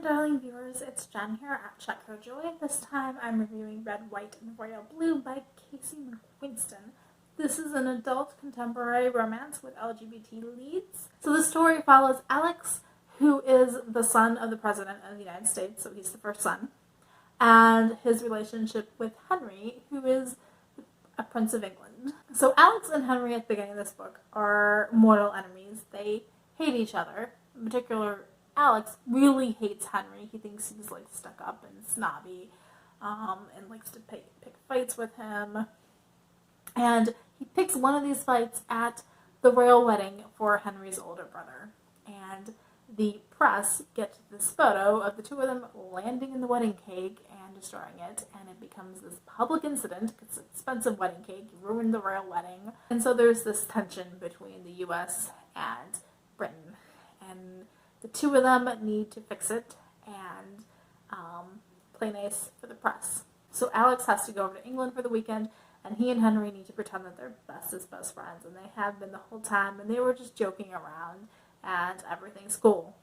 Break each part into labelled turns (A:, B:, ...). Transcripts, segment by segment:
A: darling viewers, it's Jen here at Check Her Joy. This time I'm reviewing Red, White, and Royal Blue by Casey McQuiston. This is an adult contemporary romance with LGBT leads. So the story follows Alex, who is the son of the President of the United States, so he's the first son, and his relationship with Henry, who is a Prince of England. So Alex and Henry at the beginning of this book are mortal enemies. They hate each other. In particular, Alex really hates Henry. He thinks he's like stuck up and snobby, and likes to pick fights with him. And he picks one of these fights at the royal wedding for Henry's older brother. And the press get this photo of the two of them landing in the wedding cake and destroying it, and it becomes this public incident. It's an expensive wedding cake. You ruined the royal wedding. And so there's this tension between the U.S. and Britain. And the two of them need to fix it and play nice for the press. So Alex has to go over to England for the weekend, and he and Henry need to pretend that they're best friends, and they have been the whole time, and they were just joking around, and everything's cool.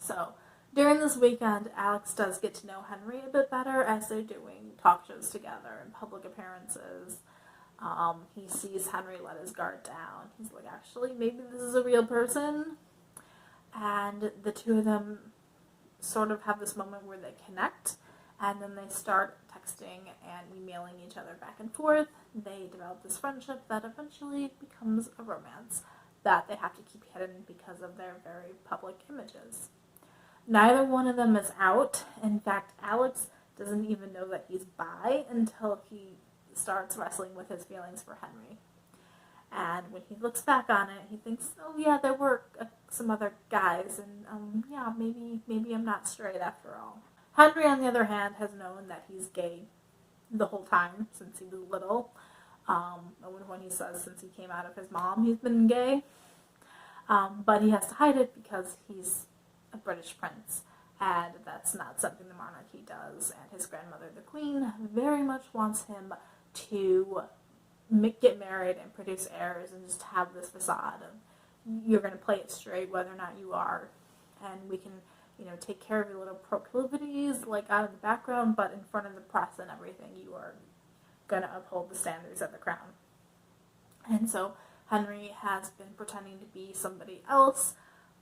A: So during this weekend, Alex does get to know Henry a bit better as they're doing talk shows together and public appearances. He sees Henry let his guard down. He's like, actually, maybe this is a real person. And the two of them sort of have this moment where they connect, and then they start texting and emailing each other back and forth. They develop this friendship that eventually becomes a romance that they have to keep hidden because of their very public images. Neither one of them is out. In fact, Alex doesn't even know that he's bi until he starts wrestling with his feelings for Henry. And when he looks back on it, he thinks, oh yeah, there were some other guys, and yeah, maybe I'm not straight after all. Henry, on the other hand, has known that he's gay the whole time since he was little. When he says since he came out of his mom, he's been gay. But he has to hide it because he's a British prince, and that's not something the monarchy does. And his grandmother, the Queen, very much wants him to get married and produce heirs and just have this facade of you're going to play it straight whether or not you are, and we can, take care of your little proclivities like out in the background, but in front of the press and everything you are going to uphold the standards of the crown. And so Henry has been pretending to be somebody else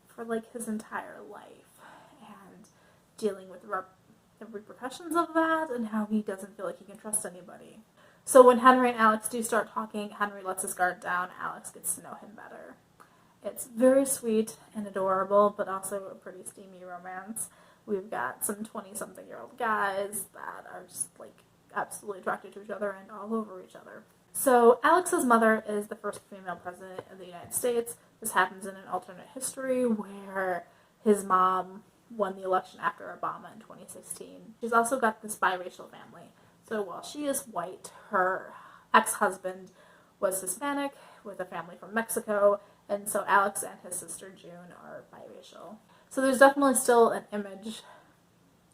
A: for like his entire life and dealing with the repercussions of that and how he doesn't feel like he can trust anybody. So when Henry and Alex do start talking, Henry lets his guard down, Alex gets to know him better. It's very sweet and adorable, but also a pretty steamy romance. We've got some 20-something-year-old guys that are just like absolutely attracted to each other and all over each other. So Alex's mother is the first female president of the United States. This happens in an alternate history where his mom won the election after Obama in 2016. She's also got this biracial family. So while she is white, her ex-husband was Hispanic with a family from Mexico, and so Alex and his sister June are biracial. So there's definitely still an image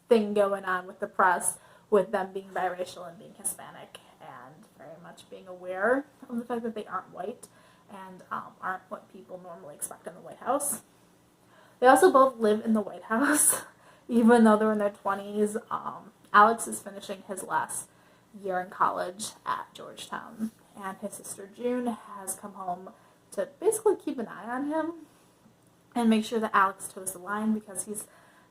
A: thing going on with the press with them being biracial and being Hispanic and very much being aware of the fact that they aren't white and aren't what people normally expect in the White House. They also both live in the White House, even though they're in their 20s. Alex is finishing his last year in college at Georgetown, and his sister June has come home to basically keep an eye on him and make sure that Alex toes the line because he's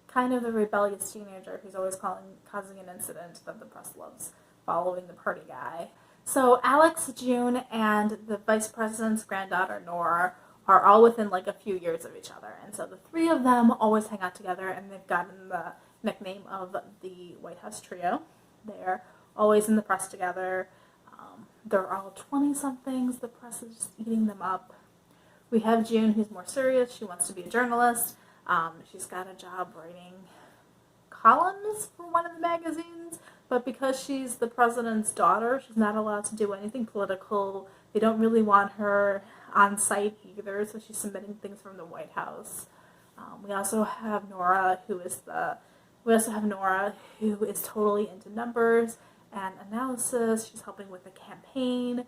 A: kind of the rebellious teenager who's always causing an incident that the press loves, following the party guy. So Alex, June, and the vice president's granddaughter Nora are all within like a few years of each other, and so the three of them always hang out together, and they've gotten the nickname of the White House Trio. They're always in the press together. They're all 20-somethings. The press is just eating them up. We have June, who's more serious. She wants to be a journalist. She's got a job writing columns for one of the magazines, but because she's the president's daughter, she's not allowed to do anything political. They don't really want her on site either, so she's submitting things from the White House. We also have Nora, who is totally into numbers and analysis. She's helping with the campaign,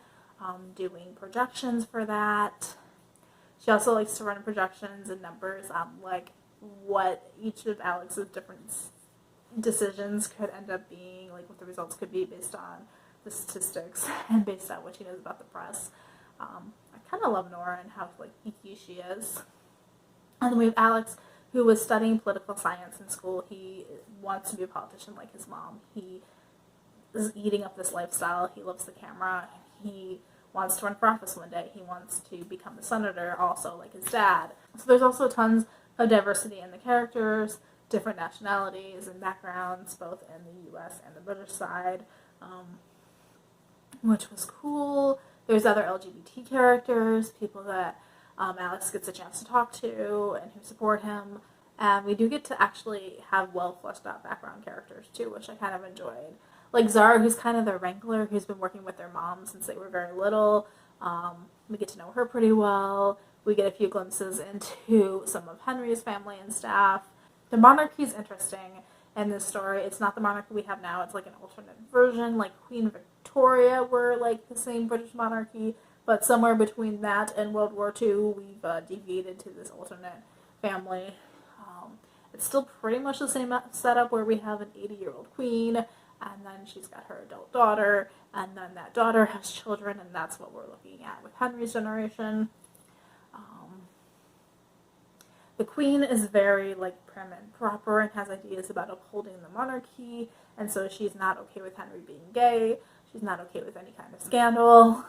A: doing projections for that. She also likes to run projections and numbers on like what each of Alex's different decisions could end up being, like what the results could be based on the statistics and based on what she knows about the press. I kind of love Nora and how like geeky she is. And then we have Alex, who was studying political science in school. He wants to be a politician like his mom. He is eating up this lifestyle. He loves the camera. He wants to run for office one day. He wants to become a senator also like his dad. So there's also tons of diversity in the characters, different nationalities and backgrounds, both in the US and the British side, which was cool. There's other LGBT characters, people that Alex gets a chance to talk to and who support him. And we do get to actually have well fleshed out background characters too, which I kind of enjoyed. Like Zara, who's kind of their wrangler, who's been working with their mom since they were very little. We get to know her pretty well. We get a few glimpses into some of Henry's family and staff. The monarchy is interesting in this story. It's not the monarchy we have now. It's like an alternate version, like Queen Victoria were like the same British monarchy, but somewhere between that and World War II, we've deviated to this alternate family. It's still pretty much the same setup where we have an 80-year-old queen, and then she's got her adult daughter, and then that daughter has children, and that's what we're looking at with Henry's generation. The queen is very like prim and proper and has ideas about upholding the monarchy, and so she's not okay with Henry being gay. She's not okay with any kind of scandal.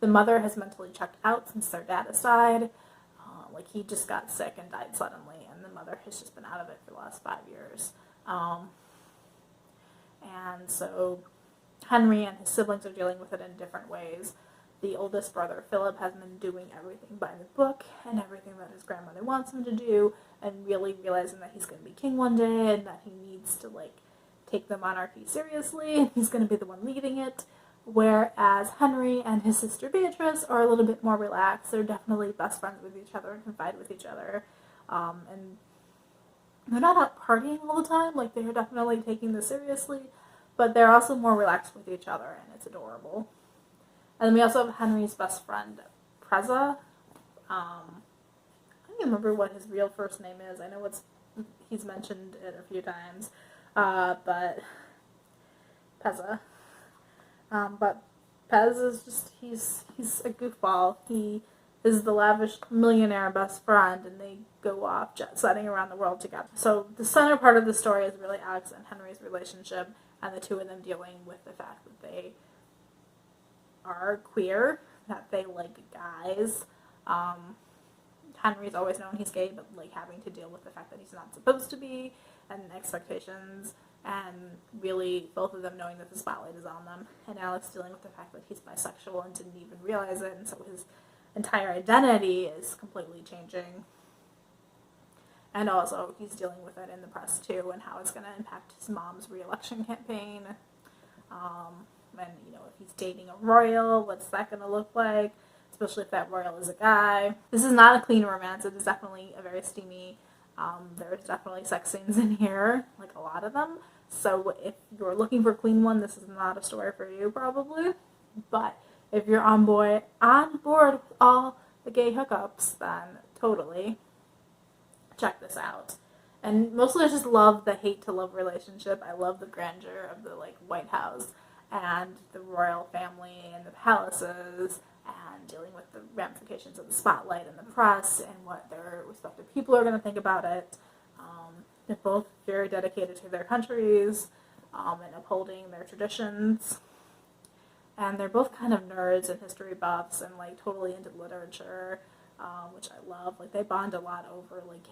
A: The mother has mentally checked out since their dad has died. Like he just got sick and died suddenly, and the mother has just been out of it for the last 5 years. And so Henry and his siblings are dealing with it in different ways. The oldest brother, Philip, has been doing everything by the book and everything that his grandmother wants him to do, and really realizing that he's going to be king one day and that he needs to like take the monarchy seriously, and he's going to be the one leading it. Whereas Henry and his sister Beatrice are a little bit more relaxed. They're definitely best friends with each other and confide with each other. And they're not out partying all the time. Like, they're definitely taking this seriously. But they're also more relaxed with each other, and it's adorable. And then we also have Henry's best friend, Preza. I don't even remember what his real first name is. I know he's mentioned it a few times. But Peza. But Pez is just, he's a goofball. He is the lavish millionaire best friend, and they go off jet-setting around the world together. So the center part of the story is really Alex and Henry's relationship, and the two of them dealing with the fact that they are queer, that they like guys. Henry's always known he's gay, but like having to deal with the fact that he's not supposed to be, and expectations. And really, both of them knowing that the spotlight is on them. And Alex dealing with the fact that he's bisexual and didn't even realize it. And so his entire identity is completely changing. And also, he's dealing with it in the press, too, and how it's going to impact his mom's re-election campaign. And, you know, if he's dating a royal, what's that going to look like? Especially if that royal is a guy. This is not a clean romance. It is definitely a very steamy. There's definitely sex scenes in here, like a lot of them. So if you're looking for a clean one, this is not a story for you, probably. But if you're on board with all the gay hookups, then totally check this out. And mostly I just love the hate-to-love relationship. I love the grandeur of the like White House and the royal family and the palaces, and dealing with the ramifications of the spotlight and the press and what their respective people are going to think about it. They're both very dedicated to their countries and upholding their traditions. And they're both kind of nerds and history buffs and like totally into literature, which I love. Like they bond a lot over like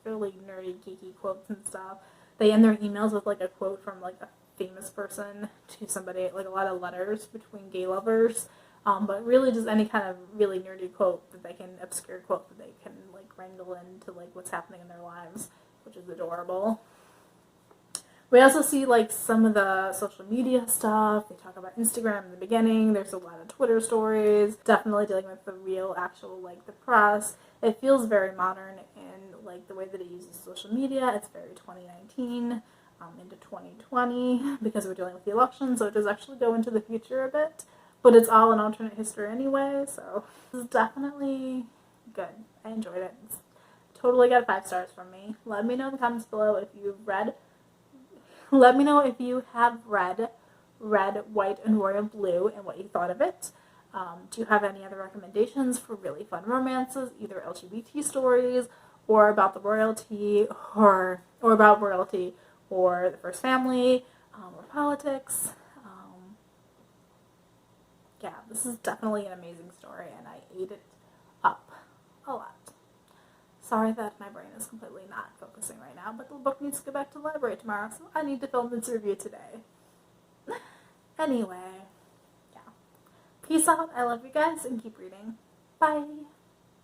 A: really nerdy, geeky quotes and stuff. They end their emails with like a quote from like a famous person to somebody, like a lot of letters between gay lovers. But really just any kind of really nerdy quote that they can, obscure quote that they can like wrangle into like what's happening in their lives, which is adorable. We also see like some of the social media stuff. They talk about Instagram in the beginning. There's a lot of Twitter stories, definitely dealing with the real actual like the press. It feels very modern in like the way that it uses social media. It's very 2019 into 2020 because we're dealing with the election, so it does actually go into the future a bit. But it's all an alternate history anyway, so this is definitely good. I enjoyed it. It's totally get 5 stars from me. Let me know in the comments below if you've read. Let me know if you have read Red, White, and Royal Blue and what you thought of it. Do you have any other recommendations for really fun romances, either LGBT stories or about the royalty, or about royalty, or the first family, or politics? Yeah, this is definitely an amazing story, and I ate it up a lot. Sorry that my brain is completely not focusing right now, but the book needs to go back to the library tomorrow, so I need to film this review today. Anyway, yeah. Peace out. I love you guys, and keep reading. Bye.